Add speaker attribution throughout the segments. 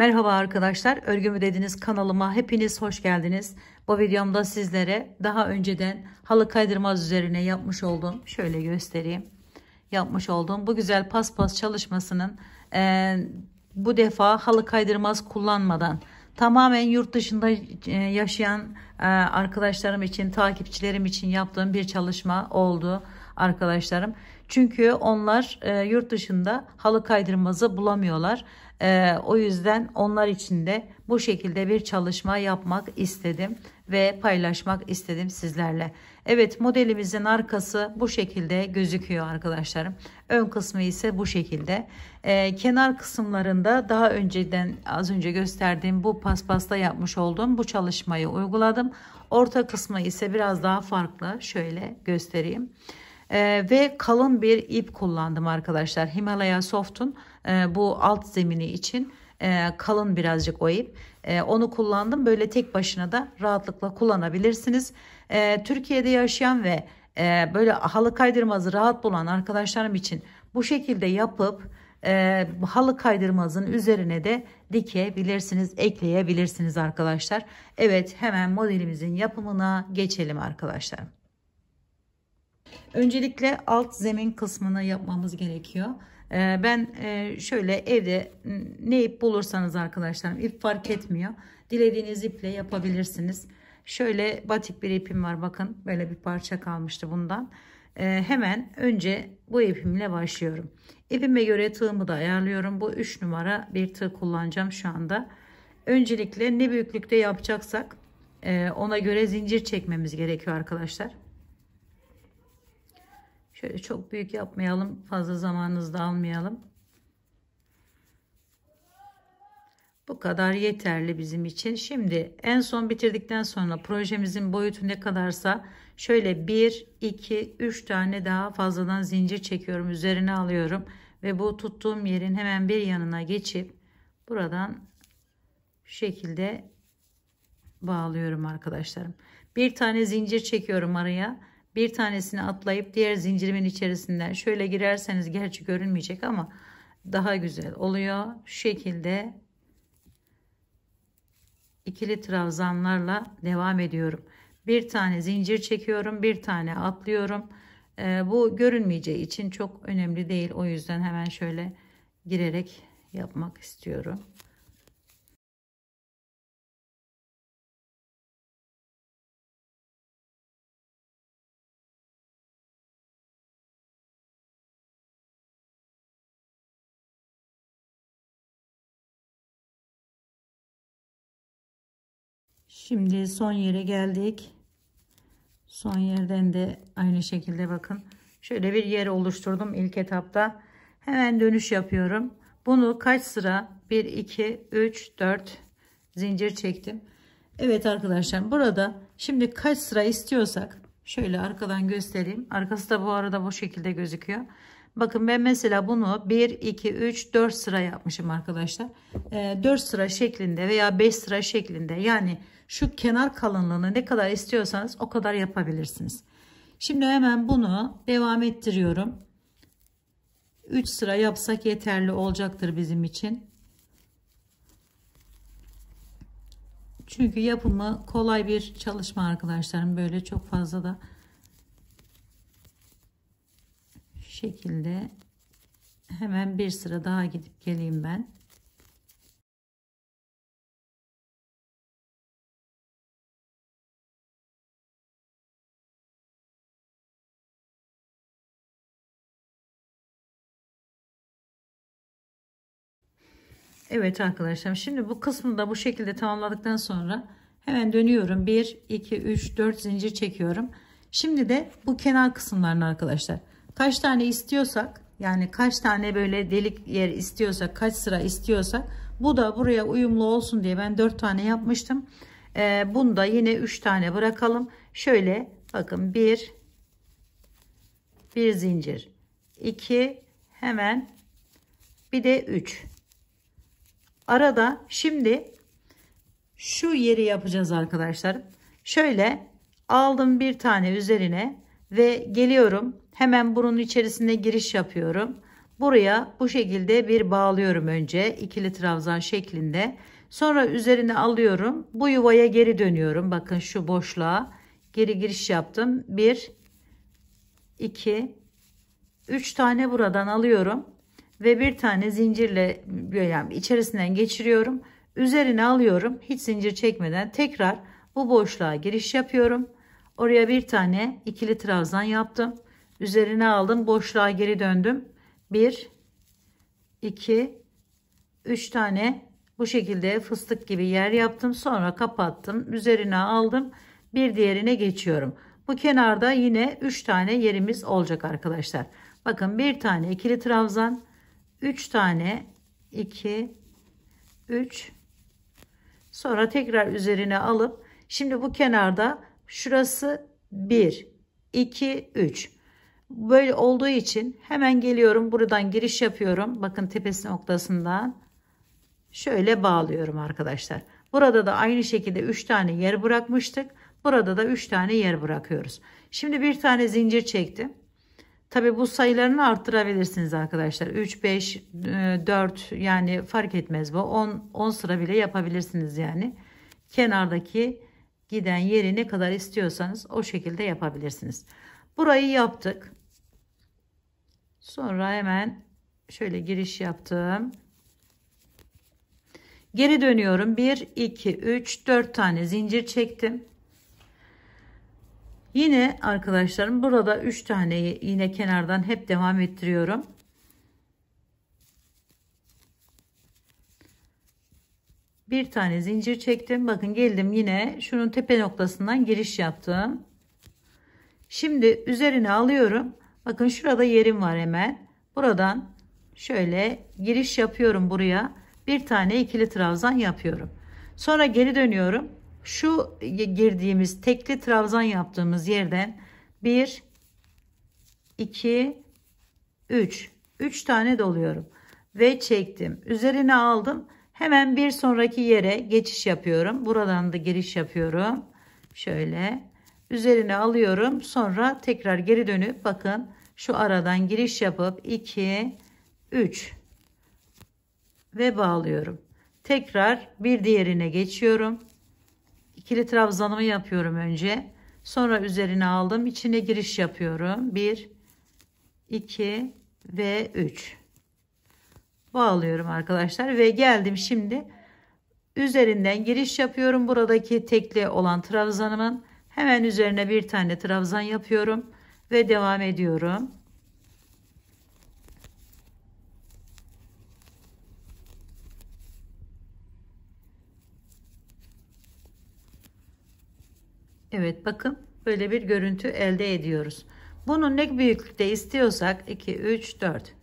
Speaker 1: Merhaba arkadaşlar, Örgümü Dediniz kanalıma hepiniz hoş geldiniz. Bu videomda sizlere daha önceden halı kaydırmaz üzerine yapmış olduğum, şöyle göstereyim. Yapmış olduğum bu güzel paspas çalışmasının bu defa halı kaydırmaz kullanmadan tamamen yurt dışında yaşayan arkadaşlarım için, takipçilerim için yaptığım bir çalışma oldu arkadaşlarım. Çünkü onlar yurt dışında halı kaydırmazı bulamıyorlar. O yüzden onlar için de bu şekilde bir çalışma yapmak istedim ve paylaşmak istedim sizlerle. Evet, modelimizin arkası bu şekilde gözüküyor arkadaşlarım. Ön kısmı ise bu şekilde. Kenar kısımlarında daha önceden az önce gösterdiğim bu paspasta yapmış olduğum bu çalışmayı uyguladım. Orta kısmı ise biraz daha farklı. Şöyle göstereyim. Ve kalın bir ip kullandım arkadaşlar. Himalaya Soft'un bu alt zemini için kalın birazcık o ip. Onu kullandım. Böyle tek başına da rahatlıkla kullanabilirsiniz. Türkiye'de yaşayan ve böyle halı kaydırmazı rahat bulan arkadaşlarım için bu şekilde yapıp halı kaydırmazın üzerine de dikebilirsiniz, ekleyebilirsiniz arkadaşlar. Evet, hemen modelimizin yapımına geçelim arkadaşlar. Öncelikle alt zemin kısmını yapmamız gerekiyor. Ben şöyle evde ne ip bulursanız arkadaşlarım, ip fark etmiyor. Dilediğiniz iple yapabilirsiniz. Şöyle batik bir ipim var, bakın böyle bir parça kalmıştı bundan. Hemen önce bu ipimle başlıyorum. İpime göre tığımı da ayarlıyorum. Bu 3 numara bir tığ kullanacağım şu anda. Öncelikle ne büyüklükte yapacaksak ona göre zincir çekmemiz gerekiyor arkadaşlar. Şöyle çok büyük yapmayalım. Fazla zamanınızı da almayalım. Bu kadar yeterli bizim için. Şimdi en son bitirdikten sonra projemizin boyutu ne kadarsa şöyle 1, 2, 3 tane daha fazladan zincir çekiyorum. Üzerine alıyorum. Ve bu tuttuğum yerin hemen bir yanına geçip buradan şu şekilde bağlıyorum arkadaşlarım. Bir tane zincir çekiyorum araya. Bir tanesini atlayıp diğer zincirimin içerisinden şöyle girerseniz, gerçi görünmeyecek ama daha güzel oluyor. Şu şekilde ikili trabzanlarla devam ediyorum. Bir tane zincir çekiyorum, bir tane atlıyorum. Bu görünmeyeceği için çok önemli değil. O yüzden hemen şöyle girerek yapmak istiyorum. Şimdi son yere geldik. Son yerden de aynı şekilde bakın. Şöyle bir yer oluşturdum ilk etapta. Hemen dönüş yapıyorum. Bunu kaç sıra? 1, 2, 3, 4 zincir çektim. Evet arkadaşlar, burada şimdi kaç sıra istiyorsak şöyle arkadan göstereyim. Arkası da bu arada bu şekilde gözüküyor. Bakın ben mesela bunu 1, 2, 3, 4 sıra yapmışım arkadaşlar. 4 sıra şeklinde veya 5 sıra şeklinde, yani şu kenar kalınlığını ne kadar istiyorsanız o kadar yapabilirsiniz. Şimdi hemen bunu devam ettiriyorum. 3 sıra yapsak yeterli olacaktır bizim için. Çünkü yapımı kolay bir çalışma arkadaşlarım. Böyle çok fazla da şekilde hemen bir sıra daha gidip geleyim ben. Evet arkadaşlar, şimdi bu kısmını da bu şekilde tamamladıktan sonra hemen dönüyorum. 1, 2, 3, 4 zincir çekiyorum. Şimdi de bu kenar kısımlarını arkadaşlar kaç tane istiyorsak, yani kaç tane böyle delik yer istiyorsak, kaç sıra istiyorsak, bu da buraya uyumlu olsun diye ben 4 tane yapmıştım. Bunu da yine 3 tane bırakalım. Şöyle bakın, bir zincir, 2, hemen bir de 3 arada. Şimdi şu yeri yapacağız arkadaşlar. Şöyle aldım bir tane üzerine ve geliyorum. Hemen bunun içerisine giriş yapıyorum. Buraya bu şekilde bir bağlıyorum önce ikili trabzan şeklinde. Sonra üzerine alıyorum. Bu yuvaya geri dönüyorum. Bakın şu boşluğa geri giriş yaptım. 1 2 3 tane buradan alıyorum ve bir tane zincirle yani içerisinden geçiriyorum. Üzerine alıyorum. Hiç zincir çekmeden tekrar bu boşluğa giriş yapıyorum. Oraya bir tane ikili trabzan yaptım. Üzerine aldım. Boşluğa geri döndüm. 1 2 3 tane bu şekilde fıstık gibi yer yaptım. Sonra kapattım. Üzerine aldım. Bir diğerine geçiyorum. Bu kenarda yine 3 tane yerimiz olacak arkadaşlar. Bakın bir tane ikili trabzan, 3 tane 2 3, sonra tekrar üzerine alıp şimdi bu kenarda şurası 1 2 3 böyle olduğu için hemen geliyorum, buradan giriş yapıyorum. Bakın tepesi noktasından şöyle bağlıyorum arkadaşlar. Burada da aynı şekilde 3 tane yer bırakmıştık. Burada da 3 tane yer bırakıyoruz. Şimdi bir tane zincir çektim. Tabi bu sayılarını arttırabilirsiniz arkadaşlar. 3, 5, 4 yani fark etmez bu. 10 sıra bile yapabilirsiniz yani. Kenardaki giden yeri ne kadar istiyorsanız o şekilde yapabilirsiniz. Burayı yaptık. Sonra hemen şöyle giriş yaptım. Geri dönüyorum. 1, 2, 3, 4 tane zincir çektim. Yine arkadaşlarım burada 3 tane yine kenardan hep devam ettiriyorum. Bir tane zincir çektim. Bakın geldim yine şunun tepe noktasından giriş yaptım. Şimdi üzerine alıyorum. Bakın şurada yerim var hemen. Buradan şöyle giriş yapıyorum buraya. Bir tane ikili trabzan yapıyorum. Sonra geri dönüyorum. Şu girdiğimiz tekli trabzan yaptığımız yerden 1 2 3 tane doluyorum ve çektim. Üzerine aldım. Hemen bir sonraki yere geçiş yapıyorum. Buradan da giriş yapıyorum. Şöyle üzerine alıyorum. Sonra tekrar geri dönüp bakın şu aradan giriş yapıp 2 3 ve bağlıyorum. Tekrar bir diğerine geçiyorum. İkili trabzanımı yapıyorum önce. Sonra üzerine aldım. İçine giriş yapıyorum. 1 2 ve 3 bağlıyorum arkadaşlar ve geldim şimdi üzerinden giriş yapıyorum. Buradaki tekli olan trabzanımın hemen üzerine bir tane trabzan yapıyorum ve devam ediyorum. Evet, bakın böyle bir görüntü elde ediyoruz. Bunu ne büyüklükte istiyorsak 2 3 4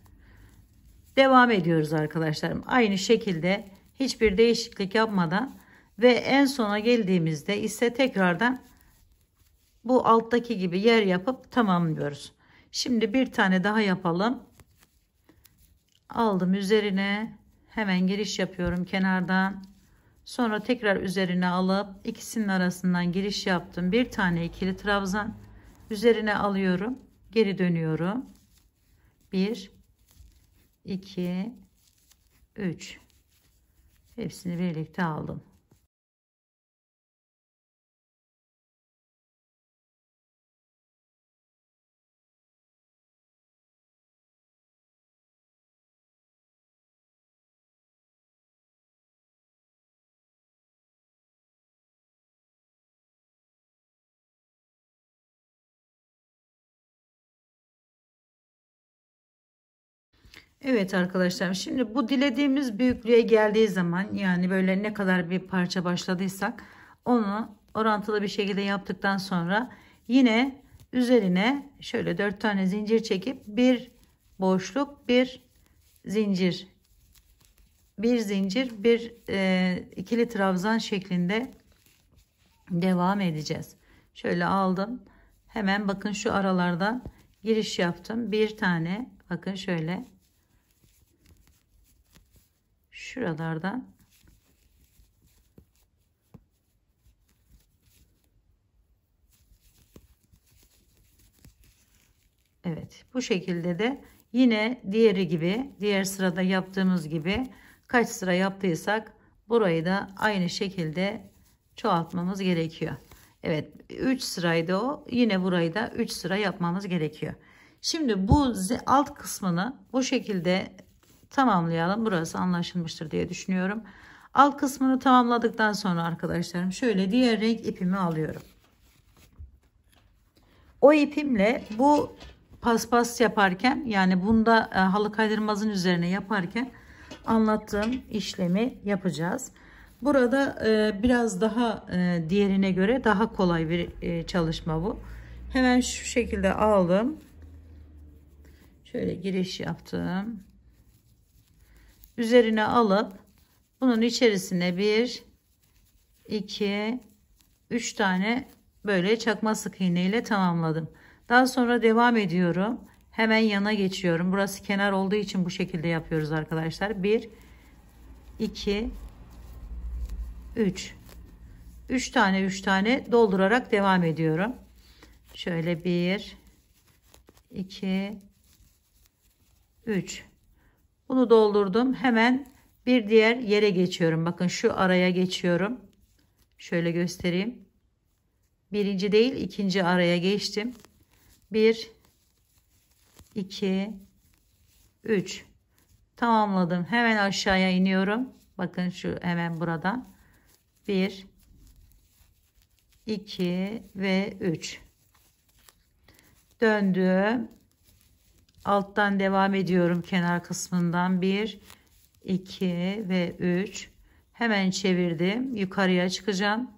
Speaker 1: devam ediyoruz arkadaşlarım. Aynı şekilde hiçbir değişiklik yapmadan ve en sona geldiğimizde ise tekrardan bu alttaki gibi yer yapıp tamamlıyoruz. Şimdi bir tane daha yapalım. Aldım üzerine hemen giriş yapıyorum kenardan. Sonra tekrar üzerine alıp ikisinin arasından giriş yaptım. Bir tane ikili trabzan üzerine alıyorum. Geri dönüyorum. 1 2 3 hepsini birlikte aldım. Evet arkadaşlar, şimdi bu dilediğimiz büyüklüğe geldiği zaman yani böyle ne kadar bir parça başladıysak onu orantılı bir şekilde yaptıktan sonra yine üzerine şöyle 4 tane zincir çekip bir boşluk, bir zincir, bir zincir, bir ikili trabzan şeklinde devam edeceğiz. Şöyle aldım, hemen bakın şu aralardan giriş yaptım, bir tane bakın şöyle şuralardan evet bu şekilde de Yine diğeri gibi, diğer sırada yaptığımız gibi kaç sıra yaptıysak burayı da aynı şekilde çoğaltmamız gerekiyor. Evet, 3 sıraydı o. Yine burayı da 3 sıra yapmamız gerekiyor. Şimdi bu alt kısmını bu şekilde tamamlayalım. Burası anlaşılmıştır diye düşünüyorum. Alt kısmını tamamladıktan sonra arkadaşlarım şöyle diğer renk ipimi alıyorum. O ipimle bu paspas yaparken, yani bunda halı kaydırmazın üzerine yaparken anlattığım işlemi yapacağız. Burada biraz daha diğerine göre daha kolay bir çalışma bu. Hemen şu şekilde aldım. Şöyle giriş yaptım. Üzerine alıp bunun içerisine 1, 2, 3 tane böyle çakma sık iğne ile tamamladım. Daha sonra devam ediyorum. Hemen yana geçiyorum. Burası kenar olduğu için bu şekilde yapıyoruz arkadaşlar. 1, 2, 3. 3 tane doldurarak devam ediyorum. Şöyle 1, 2, 3. Bunu doldurdum. Hemen bir diğer yere geçiyorum. Bakın şu araya geçiyorum. Şöyle göstereyim. Birinci değil, ikinci araya geçtim. 1, 2, 3. Tamamladım. Hemen aşağıya iniyorum. Bakın şu hemen buradan. 1, 2 ve 3. Döndüm. Alttan devam ediyorum kenar kısmından. 1, 2 ve 3. Hemen çevirdim. Yukarıya çıkacağım.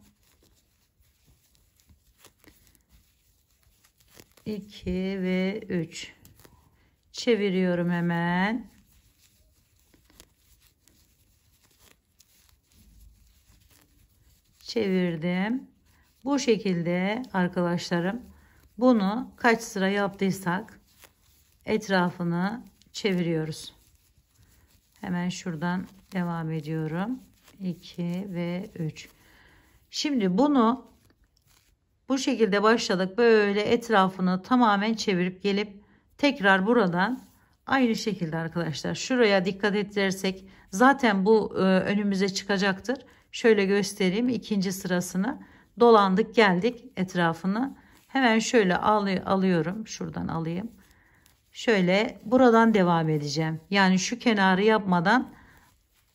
Speaker 1: 2 ve 3. Çeviriyorum hemen. Çevirdim. Bu şekilde arkadaşlarım, bunu kaç sıra yaptıysak etrafını çeviriyoruz. Hemen şuradan devam ediyorum. 2 ve 3. Şimdi bunu bu şekilde başladık. Böyle etrafını tamamen çevirip gelip tekrar buradan aynı şekilde arkadaşlar şuraya dikkat edersek zaten bu önümüze çıkacaktır. Şöyle göstereyim, ikinci sırasını dolandık geldik etrafını. Hemen şöyle alıyorum. Şuradan alayım. Şöyle buradan devam edeceğim. Yani şu kenarı yapmadan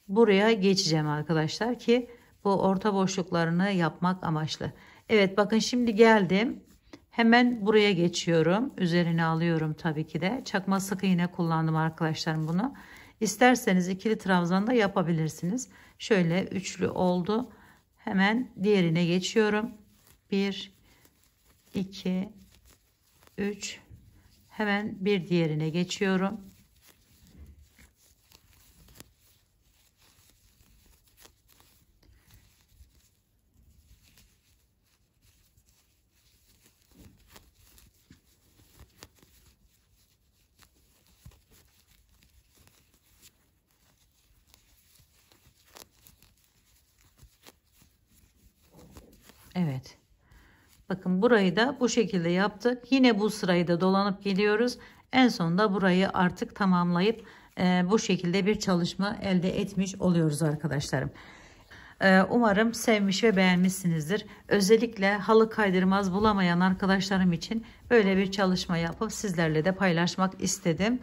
Speaker 1: buraya geçeceğim arkadaşlar ki bu orta boşluklarını yapmak amaçlı. Evet, bakın şimdi geldim. Hemen buraya geçiyorum. Üzerine alıyorum tabii ki de. Çakma sık iğne kullandım arkadaşlarım bunu. İsterseniz ikili trabzan da yapabilirsiniz. Şöyle üçlü oldu. Hemen diğerine geçiyorum. 1, 2, 3. Hemen bir diğerine geçiyorum. Evet. Bakın burayı da bu şekilde yaptık. Yine bu sırayı da dolanıp geliyoruz. En sonunda burayı artık tamamlayıp bu şekilde bir çalışma elde etmiş oluyoruz arkadaşlarım. Umarım sevmiş ve beğenmişsinizdir. Özellikle halı kaydırmaz bulamayan arkadaşlarım için böyle bir çalışma yapıp sizlerle de paylaşmak istedim.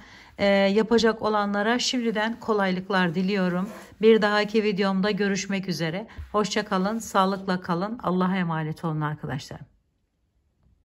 Speaker 1: Yapacak olanlara şimdiden kolaylıklar diliyorum. Bir dahaki videomda görüşmek üzere. Hoşça kalın, sağlıkla kalın. Allah'a emanet olun arkadaşlar.